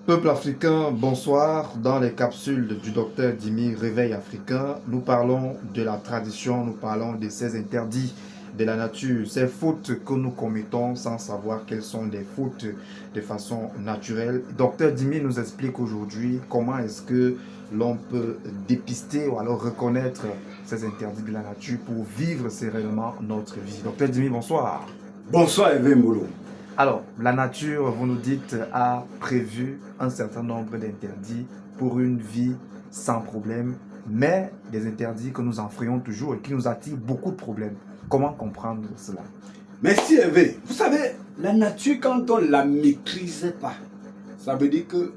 Peuple africain, bonsoir. Dans les capsules du docteur Dimi Réveil africain, nous parlons de la tradition, nous parlons de ces interdits de la nature, ces fautes que nous commettons sans savoir quelles sont les fautes de façon naturelle. Docteur Dimi nous explique aujourd'hui comment est-ce que l'on peut dépister ou alors reconnaître ces interdits de la nature pour vivre sereinement notre vie. Docteur Dimi, bonsoir. Bonsoir Hervé Mbolo. Alors, la nature, vous nous dites, a prévu un certain nombre d'interdits pour une vie sans problème, mais des interdits que nous enfreignons toujours et qui nous attirent beaucoup de problèmes. Comment comprendre cela? Merci Hervé. Vous savez, la nature, quand on ne la maîtrise pas, ça veut dire que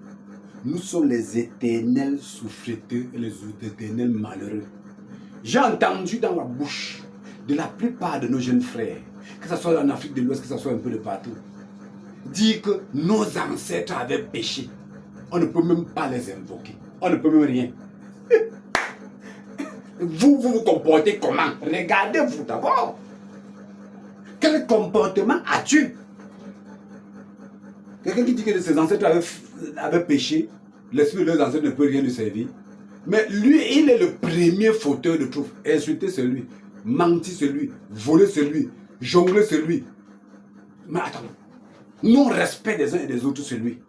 nous sommes les éternels souffreteux et les éternels malheureux. J'ai entendu dans la bouche de la plupart de nos jeunes frères, que ce soit en Afrique de l'Ouest, que ce soit un peu de partout, dire que nos ancêtres avaient péché. On ne peut même pas les invoquer. On ne peut même rien. Vous comportez comment? Regardez-vous d'abord. Quel comportement as-tu? Quelqu'un qui dit que ses ancêtres avaient péché, l'esprit de leurs ancêtres ne peut rien lui servir. Mais lui, il est le premier fauteur de tout. Insulter c'est lui, mentir c'est lui, voler c'est lui, jongler c'est lui. Mais attends, non-respect des uns et des autres c'est lui.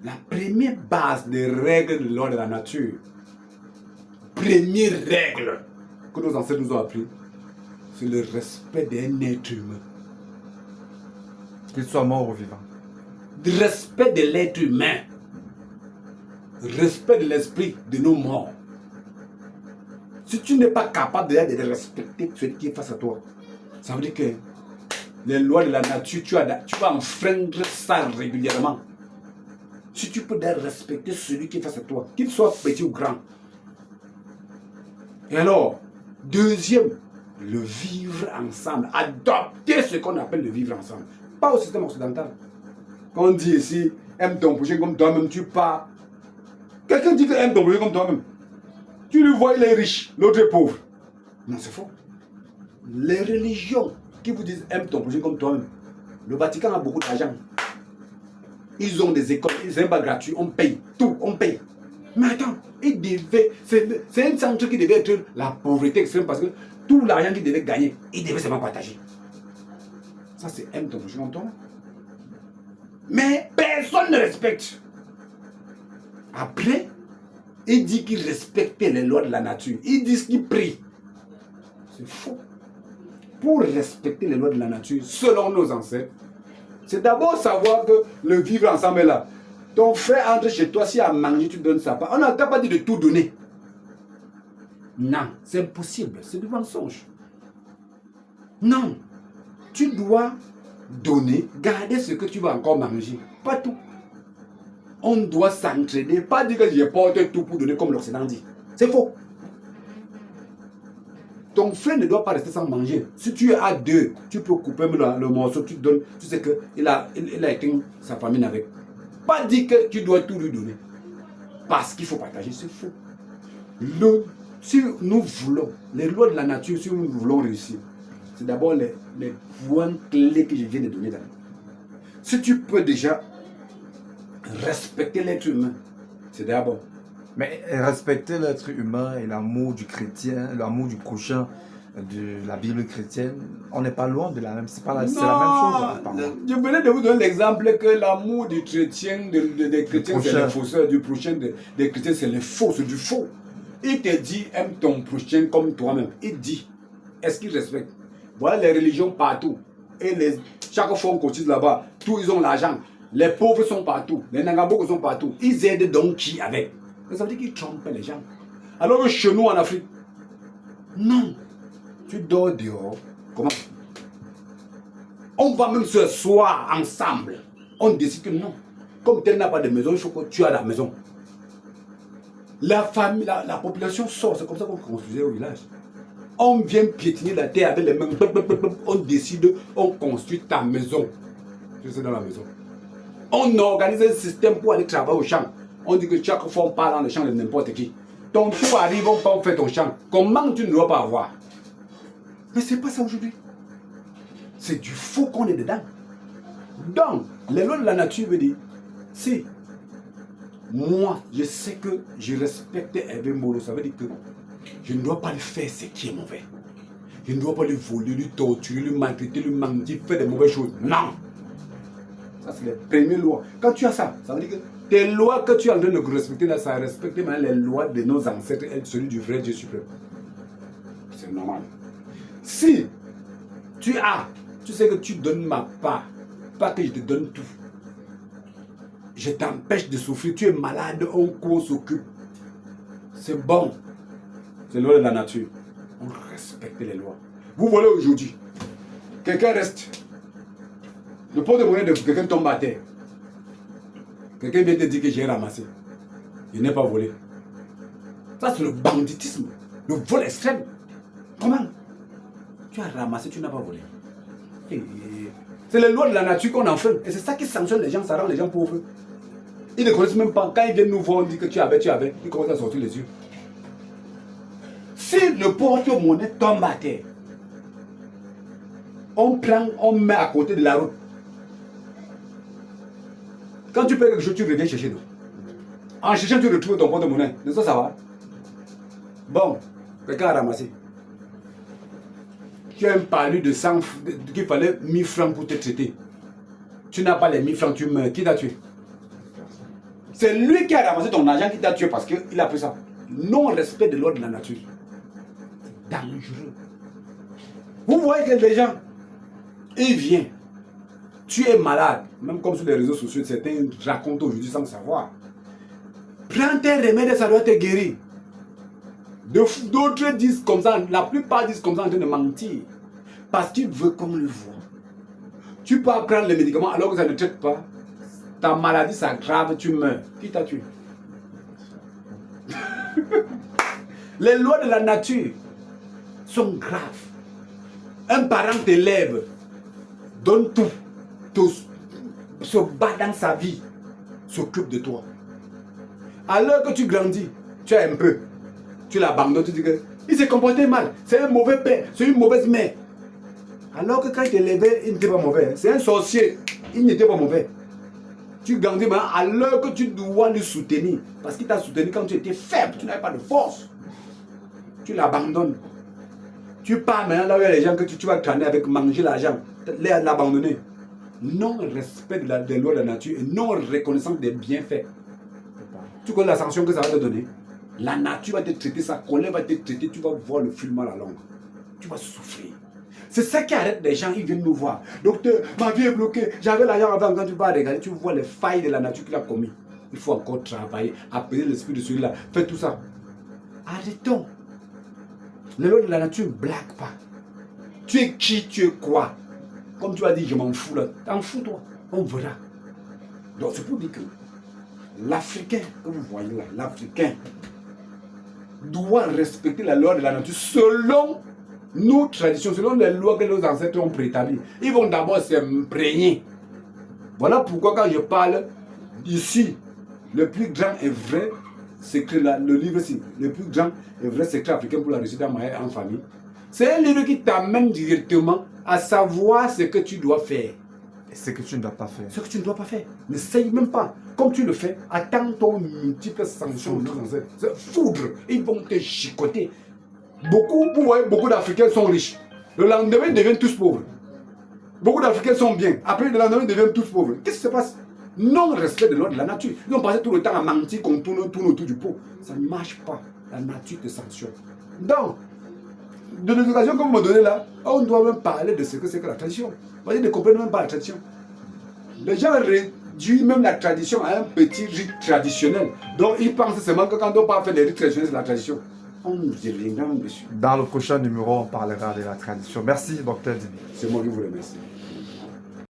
La première base des règles de l'ordre de la nature, première règle que nos ancêtres nous ont appris, c'est le respect d'un être humain. Qu'il soit mort ou vivant. Le respect de l'être humain. Respect de l'esprit de nos morts. Si tu n'es pas capable de respecter celui qui est face à toi, ça veut dire que les lois de la nature, tu vas enfreindre ça régulièrement. Si tu peux respecter celui qui est face à toi, qu'il soit petit ou grand. Et alors, deuxième, le vivre ensemble. Adopter ce qu'on appelle le vivre ensemble. Pas au système occidental. Quand on dit ici, aime ton prochain comme toi-même, tu pars. Quelqu'un dit que aime ton prochain comme toi-même. Tu le vois, il est riche, l'autre est pauvre. Non, c'est faux. Les religions qui vous disent aime ton prochain comme toi-même. Le Vatican a beaucoup d'argent. Ils ont des écoles, ils n'aiment pas gratuit, on paye, tout, on paye. Mais attends, c'est un centre qui devait être la pauvreté extrême parce que tout l'argent qu'il devait gagner, il devait seulement partager. Ça, c'est aime ton prochain comme toi-même. Mais personne ne respecte. Après, il dit qu'il respectait les lois de la nature. Ils disent qu'il prie. C'est faux. Pour respecter les lois de la nature, selon nos ancêtres, c'est d'abord savoir que le vivre ensemble est là. Ton frère entre chez toi, s'il a mangé, tu donnes sa part. On n'a pas dit de tout donner. Non, c'est impossible. C'est du mensonge. Non. Tu dois donner, garder ce que tu vas encore manger. Pas tout. On doit s'entraider. Pas dire que je porte tout pour donner comme l'Occident dit. C'est faux. Ton frère ne doit pas rester sans manger. Si tu as deux, tu peux couper le morceau, tu donnes. Tu sais qu'il a éteint sa famille avec. Pas dire que tu dois tout lui donner. Parce qu'il faut partager, c'est faux. Si nous voulons, les lois de la nature, si nous voulons réussir, c'est d'abord les points clés que je viens de donner là. Si tu peux déjà respecter l'être humain, c'est d'abord. Mais respecter l'être humain et l'amour du chrétien, l'amour du prochain de la Bible chrétienne, on n'est pas loin de la même, c'est la même chose. Je venais de vous donner l'exemple que l'amour du chrétien, des chrétiens, c'est le fausseur, du prochain des chrétiens, c'est le faux, c'est du faux. Il te dit, aime ton prochain comme toi-même. Il dit, est-ce qu'il respecte? Voilà les religions partout. Et chaque fois on cotise là-bas, tous ils ont l'argent. Les pauvres sont partout, les nangaboko sont partout. Ils aident donc qui avec? Ça veut dire qu'ils trompent les gens. Alors que chez nous en Afrique, non. Tu dors dehors. Comment? On va même se soir ensemble. On décide que non. Comme tu n'as pas de maison, il faut que tu aies la maison. La famille, la population sort. C'est comme ça qu'on construisait au village. On vient piétiner la terre avec les mains. On décide, on construit ta maison. Tu sais, dans la maison. On organise un système pour aller travailler au champ. On dit que chaque fois on part dans le champ de n'importe qui. Ton tour arrive, on fait ton champ. Comment tu ne dois pas avoir? Mais c'est pas ça aujourd'hui. C'est du faux qu'on est dedans. Donc, les lois de la nature veut dire, si Moi, je sais que je respecte Hervé Molo. Ça veut dire que je ne dois pas lui faire ce qui est mauvais. Je ne dois pas lui voler, lui torturer, lui maltraiter, lui mentir, faire des mauvaises choses. Non. Ça, c'est les premières lois. Quand tu as ça, ça veut dire que tes lois que tu es en train de respecter, là, ça respecte maintenant les lois de nos ancêtres et celui du vrai Dieu suprême. C'est normal. Si tu sais que tu donnes ma part, pas que je te donne tout. Je t'empêche de souffrir, tu es malade, on s'occupe. C'est bon. C'est la loi de la nature. On respecte les lois. Vous voyez aujourd'hui, quelqu'un reste. Le pot de monnaie de quelqu'un tombe à terre. Quelqu'un vient te dire que j'ai ramassé. Il n'est pas volé. Ça, c'est le banditisme. Le vol extrême. Comment? Tu as ramassé, tu n'as pas volé. C'est les lois de la nature qu'on enfreint. Et c'est ça qui sanctionne les gens, ça rend les gens pauvres. Ils ne connaissent même pas. Quand ils viennent nous voir, on dit que tu avais. Ils commencent à sortir les yeux. Si le porte-monnaie tombe à terre, on prend, on met à côté de la route. Quand tu payes quelque chose, tu reviens chercher nous. En cherchant, tu retrouves ton porte-monnaie. De ça, ça va. Bon, quelqu'un a ramassé. Tu as un palu de 100 qu'il fallait 1000 francs pour te traiter. Tu n'as pas les 1000 francs, tu meurs. Qui t'a tué? C'est lui qui a ramassé ton argent qui t'a tué parce qu'il a pris ça. Non-respect de l'ordre de la nature. C'est dangereux. Vous voyez que les gens, ils viennent. Tu es malade. Même comme sur les réseaux sociaux, certains racontent aujourd'hui sans savoir. Prends tes remèdes, ça doit te guérir. D'autres disent comme ça, la plupart disent comme ça en train de mentir. Parce qu'ils veulent qu'on le voit. Tu peux prendre les médicaments alors que ça ne traite pas. Ta maladie s'aggrave, tu meurs. Qui t'a tué? Les lois de la nature sont graves. Un parent t'élève, donne tout, se bat dans sa vie, s'occupe de toi. Alors que tu grandis, tu as un peu, tu l'abandonnes, tu dis que il s'est comporté mal, c'est un mauvais père, c'est une mauvaise mère. Alors que quand il t'élevait, il n'était pas mauvais. C'est un sorcier, il n'était pas mauvais. Tu grandis maintenant alors que tu dois le soutenir. Parce qu'il t'a soutenu quand tu étais faible, tu n'avais pas de force. Tu l'abandonnes. Tu pars maintenant là où il y a les gens que tu vas traîner avec, manger l'argent, l'abandonner. Non-respect des lois de la nature et non-reconnaissance des bienfaits. Tu connais la sanction que ça va te donner? La nature va te traiter, sa colère va te traiter, tu vas voir le film à la longue. Tu vas souffrir. C'est ça qui arrête les gens, ils viennent nous voir. Docteur, ma vie est bloquée, j'avais l'argent avant, quand tu vas regarder, tu vois les failles de la nature qu'il a commis. Il faut encore travailler, appeler l'esprit de celui-là, faire tout ça. Arrêtons. Les lois de la nature ne blaguent pas. Tu es qui, tu es quoi? Comme tu as dit, je m'en fous là. T'en fous toi, on verra. Donc c'est pour dire que l'Africain, que vous voyez là, l'Africain doit respecter la loi de la nature selon nos traditions, selon les lois que nos ancêtres ont préétablies. Ils vont d'abord s'imprégner. Voilà pourquoi quand je parle ici, le plus grand et vrai secret, le livre ici, le plus grand et vrai secret africain pour la réussite en famille, c'est un livre qui t'amène directement à savoir ce que tu dois faire. Et ce que tu ne dois pas faire. Ce que tu ne dois pas faire. N'essaye même pas. Comme tu le fais, attends-toi multiples sanctions de nos ancêtres. C'est foudre. Ils vont te chicoter. Beaucoup, vous voyez, beaucoup d'Africains sont riches. Le lendemain, ils deviennent tous pauvres. Beaucoup d'Africains sont bien. Après, le lendemain, ils deviennent tous pauvres. Qu'est-ce qui se passe? Non-respect de l'ordre de la nature. Ils ont passé tout le temps à mentir qu'on tourne autour du pot. Ça ne marche pas. La nature te sanctionne. Donc, de l'éducation que vous me donnez là, on doit même parler de ce que c'est que la tradition. Vous voyez, ils ne comprennent même pas la tradition. Les gens réduisent même la tradition à un petit rite traditionnel. Donc, ils pensent seulement que quand on parle faire des rites traditionnels, c'est la tradition. On nous reviendra dessus. Dans le prochain numéro, on parlera de la tradition. Merci, docteur Dimi. C'est moi qui vous remercie.